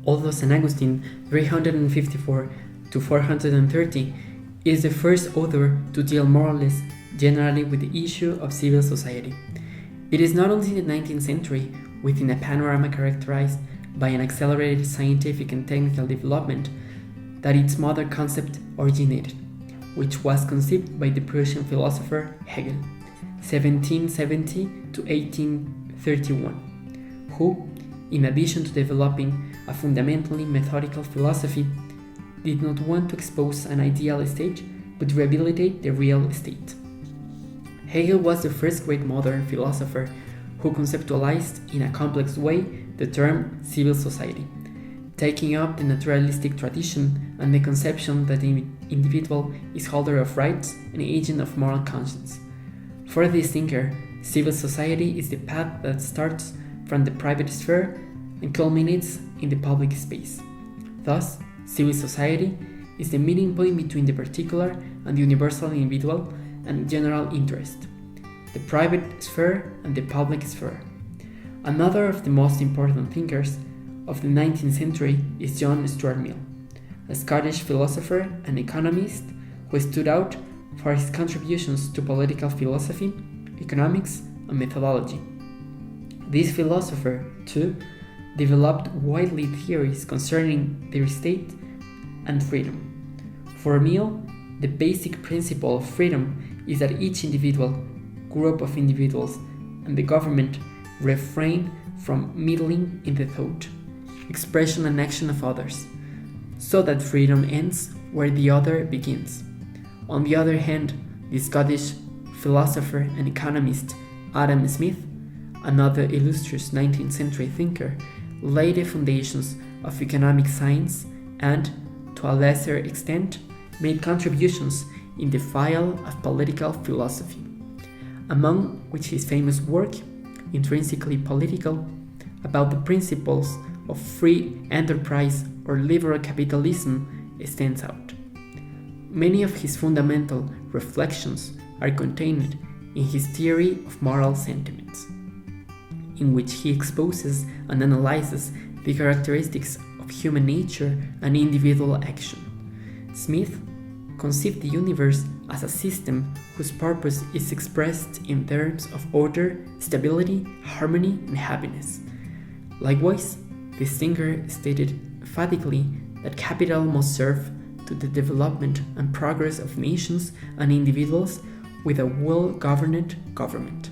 although St. Augustine 354 to 430 is the first author to deal more or less generally with the issue of civil society. It is not only in the 19th century, within a panorama characterized by an accelerated scientific and technical development, that its mother concept originated, which was conceived by the Prussian philosopher Hegel, 1770 to 1831, who, in addition to developing a fundamentally methodical philosophy, did not want to expose an ideal state but rehabilitate the real state. Hegel was the first great modern philosopher who conceptualized in a complex way the term civil society, taking up the naturalistic tradition and the conception that the individual is holder of rights and agent of moral conscience. For this thinker, civil society is the path that starts from the private sphere and culminates in the public space. Thus, civil society is the meeting point between the particular and the universal individual and general interest, the private sphere and the public sphere. Another of the most important thinkers of the 19th century is John Stuart Mill, a Scottish philosopher and economist who stood out for his contributions to political philosophy, economics, and methodology. This philosopher, too, developed widely theories concerning the state and freedom. For Mill, the basic principle of freedom is that each individual, group of individuals, and the government refrain from meddling in the thought, expression, and action of others, so that freedom ends where the other begins. On the other hand, the Scottish philosopher and economist Adam Smith, another illustrious 19th century thinker, laid the foundations of economic science and, to a lesser extent, made contributions in the field of political philosophy, among which his famous work, Intrinsically Political, about the principles of free enterprise or liberal capitalism, stands out. Many of his fundamental reflections are contained in his theory of moral sentiments, in which he exposes and analyzes the characteristics of human nature and individual action. Smith conceived the universe as a system whose purpose is expressed in terms of order, stability, harmony, and happiness. Likewise, this thinker stated emphatically that capital must serve to the development and progress of nations and individuals with a well-governed government.